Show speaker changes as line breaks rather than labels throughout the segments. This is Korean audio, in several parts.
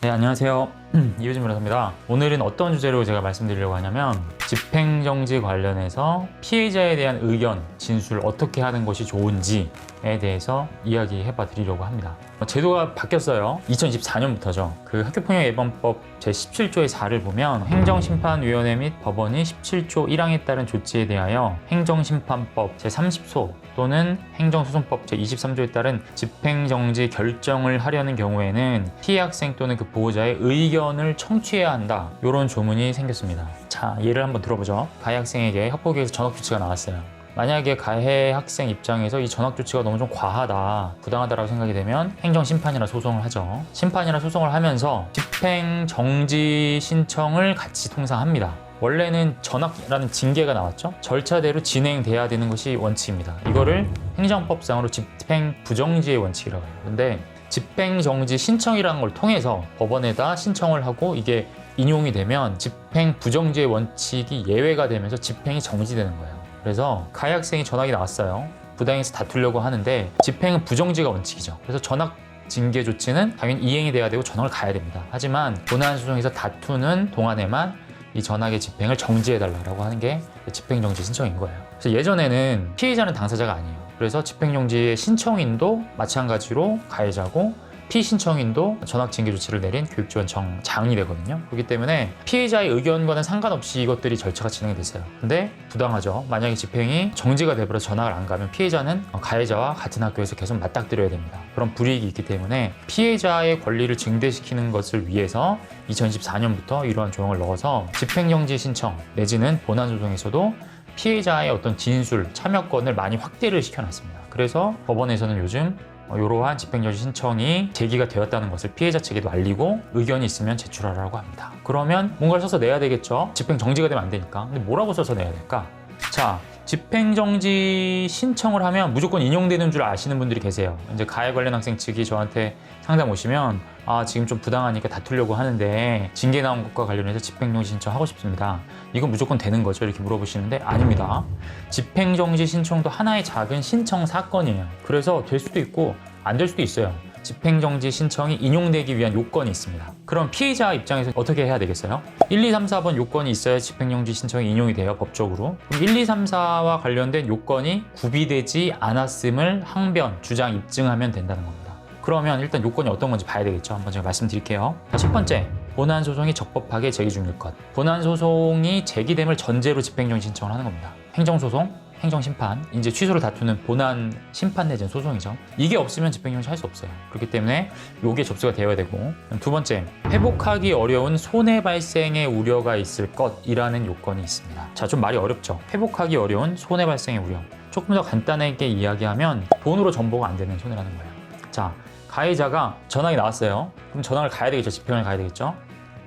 네, 안녕하세요. 이효진 변호사입니다. 오늘은 어떤 주제로 제가 말씀드리려고 하냐면 집행정지 관련해서 피해자에 대한 의견, 진술을 어떻게 하는 것이 좋은지에 대해서 이야기해봐 드리려고 합니다. 제도가 바뀌었어요. 2024년부터죠. 그 학교폭력예방법 제17조의 4를 보면 행정심판위원회 및 법원이 17조 1항에 따른 조치에 대하여 행정심판법 제30소 또는 행정소송법 제23조에 따른 집행정지 결정을 하려는 경우에는 피해 학생 또는 그 보호자의 의견을 청취해야 한다. 이런 조문이 생겼습니다. 자, 예를 한번 들어보죠. 가해 학생에게 학폭위에서 전학 조치가 나왔어요. 만약에 가해 학생 입장에서 이 전학 조치가 너무 좀 과하다, 부당하다라고 생각이 되면 행정심판이나 소송을 하죠. 심판이나 소송을 하면서 집행정지 신청을 같이 통상합니다. 원래는 전학이라는 징계가 나왔죠. 절차대로 진행돼야 되는 것이 원칙입니다. 이거를 행정법상으로 집행부정지의 원칙이라고 해요. 근데 집행정지 신청이라는 걸 통해서 법원에다 신청을 하고 이게 인용이 되면 집행부정지의 원칙이 예외가 되면서 집행이 정지되는 거예요. 그래서 가해 학생이 전학이 나왔어요. 부당해서 다투려고 하는데 집행은 부정지가 원칙이죠. 그래서 전학 징계 조치는 당연히 이행이 돼야 되고 전학을 가야 됩니다. 하지만 본안소송에서 다투는 동안에만 이 전학의 집행을 정지해달라고 하는 게 집행정지 신청인 거예요. 그래서 예전에는 피해자는 당사자가 아니에요. 그래서 집행정지의 신청인도 마찬가지로 가해자고 피신청인도 전학징계 조치를 내린 교육지원청장이 되거든요. 그렇기 때문에 피해자의 의견과는 상관없이 이것들이 절차가 진행됐어요. 근데 부당하죠. 만약에 집행이 정지가 돼버려서 전학을 안 가면 피해자는 가해자와 같은 학교에서 계속 맞닥뜨려야 됩니다. 그런 불이익이 있기 때문에 피해자의 권리를 증대시키는 것을 위해서 2014년부터 이러한 조항을 넣어서 집행정지 신청 내지는 본안소송에서도 피해자의 어떤 진술, 참여권을 많이 확대를 시켜놨습니다. 그래서 법원에서는 요즘 이러한 집행정지 신청이 제기가 되었다는 것을 피해자 측에도 알리고 의견이 있으면 제출하라고 합니다. 그러면 뭔가를 써서 내야 되겠죠? 집행정지가 되면 안 되니까. 근데 뭐라고 써서 내야 될까? 자, 집행정지 신청을 하면 무조건 인용되는 줄 아시는 분들이 계세요. 이제 가해 관련 학생 측이 저한테 상담 오시면 지금 좀 부당하니까 다투려고 하는데 징계 나온 것과 관련해서 집행정지 신청하고 싶습니다. 이건 무조건 되는 거죠? 이렇게 물어보시는데 아닙니다. 집행정지 신청도 하나의 작은 신청 사건이에요. 그래서 될 수도 있고 안 될 수도 있어요. 집행정지 신청이 인용되기 위한 요건이 있습니다. 그럼 피해자 입장에서 어떻게 해야 되겠어요? 1, 2, 3, 4번 요건이 있어야 집행정지 신청이 인용이 돼요, 법적으로. 그럼 1, 2, 3, 4와 관련된 요건이 구비되지 않았음을 항변, 주장, 입증하면 된다는 겁니다. 그러면 일단 요건이 어떤 건지 봐야 되겠죠. 한번 제가 말씀드릴게요. 첫 번째, 본안소송이 적법하게 제기 중일 것. 본안소송이 제기됨을 전제로 집행정지 신청을 하는 겁니다. 행정소송, 행정심판, 이제 취소를 다투는 본안 심판 내지는 소송이죠. 이게 없으면 집행정지 할 수 없어요. 그렇기 때문에 이게 접수가 되어야 되고, 두 번째, 회복하기 어려운 손해 발생의 우려가 있을 것이라는 요건이 있습니다. 자, 좀 말이 어렵죠. 회복하기 어려운 손해 발생의 우려. 조금 더 간단하게 이야기하면 돈으로 전보가 안 되는 손해라는 거예요. 자, 가해자가 전학이 나왔어요. 그럼 전학을 가야 되겠죠. 집행을 가야 되겠죠.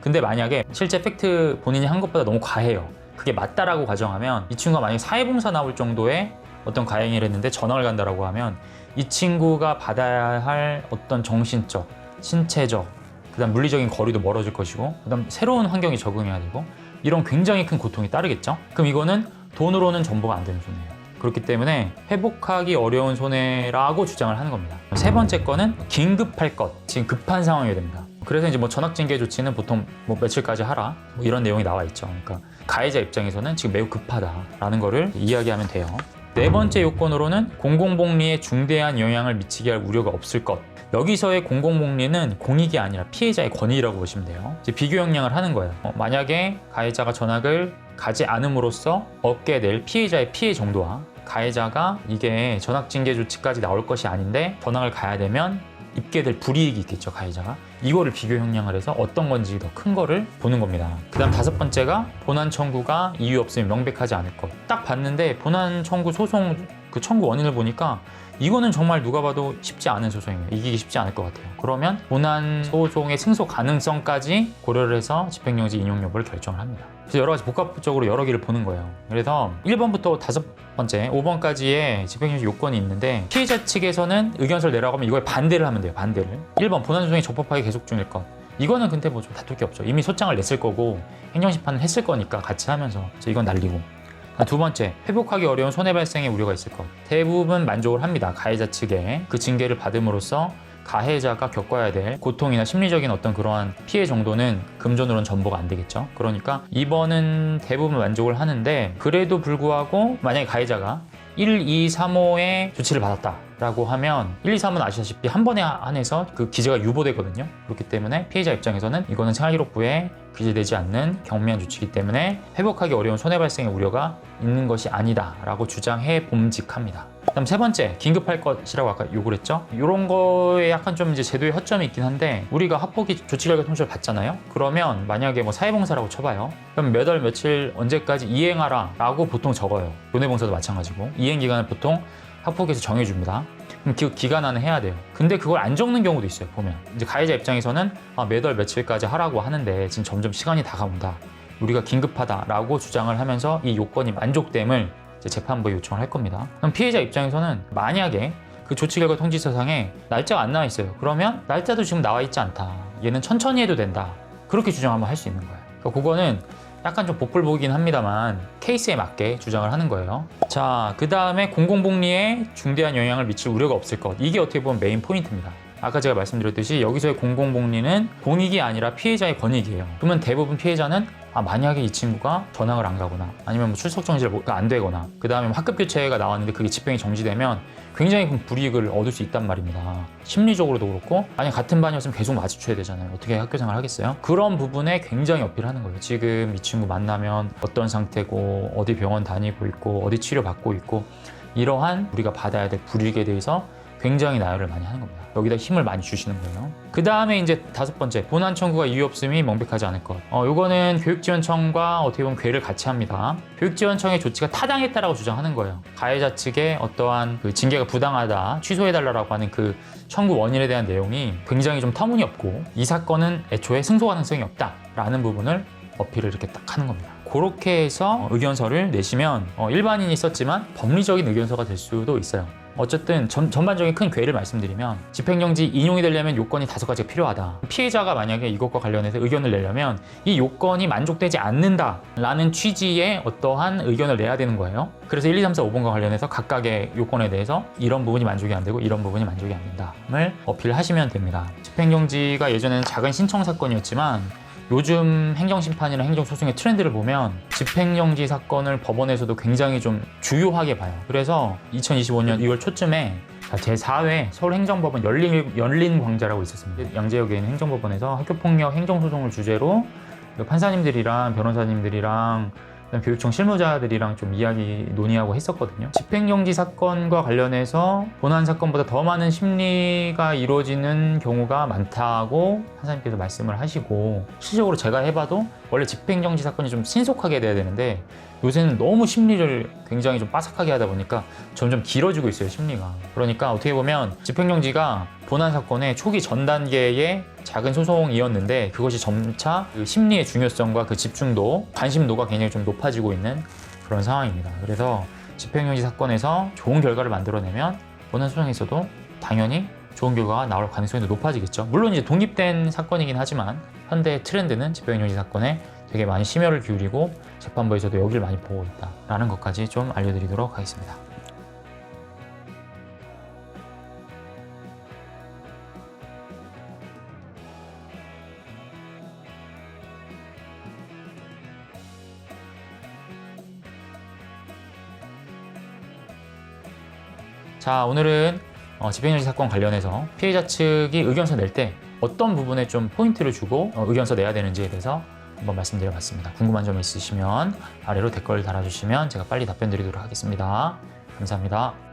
근데 만약에 실제 팩트 본인이 한 것보다 너무 과해요. 그게 맞다라고 가정하면 이 친구가 만약에 사회봉사 나올 정도의 어떤 가해를 했는데 전학을 간다라고 하면 이 친구가 받아야 할 어떤 정신적, 신체적, 그다음 물리적인 거리도 멀어질 것이고 그다음 새로운 환경에 적응해야 되고 이런 굉장히 큰 고통이 따르겠죠. 그럼 이거는 돈으로는 전보가 안 되는 손해예요. 그렇기 때문에 회복하기 어려운 손해라고 주장을 하는 겁니다. 세 번째 거는 긴급할 것, 지금 급한 상황이어야 됩니다. 그래서 이제 전학징계 조치는 보통 며칠까지 하라 이런 내용이 나와 있죠. 그러니까 가해자 입장에서는 지금 매우 급하다라는 거를 이야기하면 돼요. 네 번째 요건으로는 공공복리에 중대한 영향을 미치게 할 우려가 없을 것. 여기서의 공공복리는 공익이 아니라 피해자의 권익이라고 보시면 돼요. 이제 비교 형량을 하는 거예요. 만약에 가해자가 전학을 가지 않음으로써 얻게 될 피해자의 피해 정도와 가해자가 이게 전학징계 조치까지 나올 것이 아닌데 전학을 가야 되면 입게 될 불이익이 있겠죠, 가해자가. 이거를 비교 형량을 해서 어떤 건지 더 큰 거를 보는 겁니다. 그 다음 다섯 번째가 본안 청구가 이유 없으면 명백하지 않을 것. 딱 봤는데 본안 청구 소송 그 청구 원인을 보니까 이거는 정말 누가 봐도 쉽지 않은 소송이에요. 이기기 쉽지 않을 것 같아요. 그러면 본안 소송의 승소 가능성까지 고려를 해서 집행정지 인용 여부를 결정을 합니다. 그래서 여러 가지 복합적으로 여러 개를 보는 거예요. 그래서 1번부터 5번째, 5번까지의 집행정지 요건이 있는데 피해자 측에서는 의견서를 내라고 하면 이거에 반대를 하면 돼요. 반대를. 1번 본안 소송이 적법하게 계속 중일 것. 이거는 근데 뭐 좀 다툴 게 없죠. 이미 소장을 냈을 거고 행정심판을 했을 거니까 같이 하면서 이건 날리고. 두 번째, 회복하기 어려운 손해 발생의 우려가 있을 것. 대부분 만족을 합니다. 가해자 측에 그 징계를 받음으로써 가해자가 겪어야 될 고통이나 심리적인 어떤 그러한 피해 정도는 금전으로는 전부가 안 되겠죠. 그러니까 2번은 대부분 만족을 하는데, 그래도 불구하고 만약에 가해자가 1, 2, 3호의 조치를 받았다라고 하면 1, 2, 3은 아시다시피 한 번에 한해서 그 기재가 유보되거든요. 그렇기 때문에 피해자 입장에서는 이거는 생활기록부에 기재되지 않는 경미한 조치이기 때문에 회복하기 어려운 손해 발생의 우려가 있는 것이 아니다라고 주장해 봄직합니다. 그다음 세 번째, 긴급할 것이라고 아까 요구를 했죠. 이런 거에 약간 좀 이제 제도의 허점이 있긴 한데, 우리가 합법기 조치결과 통지를 받잖아요. 그러면 만약에 뭐 사회봉사라고 쳐봐요. 그럼 몇 월 며칠 언제까지 이행하라라고 보통 적어요. 교내봉사도 마찬가지고 이행 기간을 보통 합법기에서 정해줍니다. 그럼 그 기간 안에 해야 돼요. 근데 그걸 안 적는 경우도 있어요. 보면 이제 가해자 입장에서는 몇 월 며칠까지 하라고 하는데 지금 점점 시간이 다가온다, 우리가 긴급하다라고 주장을 하면서 이 요건이 만족됨을 재판부에 요청을 할 겁니다. 그럼 피해자 입장에서는 만약에 그 조치결과 통지서상에 날짜가 안 나와 있어요. 그러면 날짜도 지금 나와 있지 않다, 얘는 천천히 해도 된다, 그렇게 주장하면 할 수 있는 거예요. 그러니까 그거는 약간 좀 복불복이긴 합니다만 케이스에 맞게 주장을 하는 거예요. 자, 그 다음에 공공복리에 중대한 영향을 미칠 우려가 없을 것, 이게 어떻게 보면 메인 포인트입니다. 아까 제가 말씀드렸듯이 여기서의 공공복리는 공익이 아니라 피해자의 권익이에요. 그러면 대부분 피해자는 만약에 이 친구가 전학을 안 가거나 아니면 뭐 출석 정지가 안 되거나 그 다음에 학급 교체가 나왔는데 그게 집행이 정지되면 굉장히 큰 불이익을 얻을 수 있단 말입니다. 심리적으로도 그렇고, 만약 같은 반이었으면 계속 마주쳐야 되잖아요. 어떻게 학교 생활 하겠어요? 그런 부분에 굉장히 어필하는 거예요. 지금 이 친구 만나면 어떤 상태고, 어디 병원 다니고 있고, 어디 치료 받고 있고, 이러한 우리가 받아야 될 불이익에 대해서 굉장히 나열을 많이 하는 겁니다. 여기다 힘을 많이 주시는 거예요. 그 다음에 이제 다섯 번째, 본안 청구가 이유 없음이 명백하지 않을 것. 요거는 교육지원청과 어떻게 보면 궤를 같이 합니다. 교육지원청의 조치가 타당했다라고 주장하는 거예요. 가해자 측의 어떠한 그 징계가 부당하다, 취소해달라고 하는 그 청구 원인에 대한 내용이 굉장히 좀 터무니없고, 이 사건은 애초에 승소 가능성이 없다라는 부분을 어필을 이렇게 딱 하는 겁니다. 그렇게 해서 의견서를 내시면 일반인이 썼지만 법리적인 의견서가 될 수도 있어요. 어쨌든 전반적인 큰 궤를 말씀드리면, 집행정지 인용이 되려면 요건이 5가지가 필요하다. 피해자가 만약에 이것과 관련해서 의견을 내려면 이 요건이 만족되지 않는다라는 취지의 어떠한 의견을 내야 되는 거예요. 그래서 1, 2, 3, 4, 5번과 관련해서 각각의 요건에 대해서 이런 부분이 만족이 안 되고 이런 부분이 만족이 안 된다를 어필하시면 됩니다. 집행정지가 예전에는 작은 신청 사건이었지만 요즘 행정심판이나 행정소송의 트렌드를 보면 집행정지 사건을 법원에서도 굉장히 좀 주요하게 봐요. 그래서 2025년 2월 초쯤에 제4회 서울행정법원 열린광자라고 있었습니다. 양재역에 있는 행정법원에서 학교폭력 행정소송을 주제로 판사님들이랑 변호사님들이랑 교육청 실무자들이랑 좀 이야기 논의하고 했었거든요. 집행정지 사건과 관련해서 본안 사건보다 더 많은 심리가 이루어지는 경우가 많다고 판사님께서 말씀을 하시고, 실질적으로 제가 해봐도 원래 집행정지 사건이 좀 신속하게 돼야 되는데 요새는 너무 심리를 굉장히 좀 빠삭하게 하다 보니까 점점 길어지고 있어요, 심리가. 그러니까 어떻게 보면 집행정지가 본안 사건의 초기 전 단계의 작은 소송이었는데 그것이 점차 그 심리의 중요성과 그 집중도, 관심도가 굉장히 좀 높아지고 있는 그런 상황입니다. 그래서 집행정지 사건에서 좋은 결과를 만들어내면 본안 소송에서도 당연히 좋은 결과가 나올 가능성이 높아지겠죠. 물론 이제 독립된 사건이긴 하지만 현대 트렌드는 집행정지 사건에 되게 많이 심혈을 기울이고 재판부에서도 여기를 많이 보고 있다라는 것까지 좀 알려드리도록 하겠습니다. 자, 오늘은 집행정지 사건 관련해서 피해자 측이 의견서 낼 때 어떤 부분에 좀 포인트를 주고 의견서 내야 되는지에 대해서 한번 말씀드려봤습니다. 궁금한 점 있으시면 아래로 댓글 달아주시면 제가 빨리 답변 드리도록 하겠습니다. 감사합니다.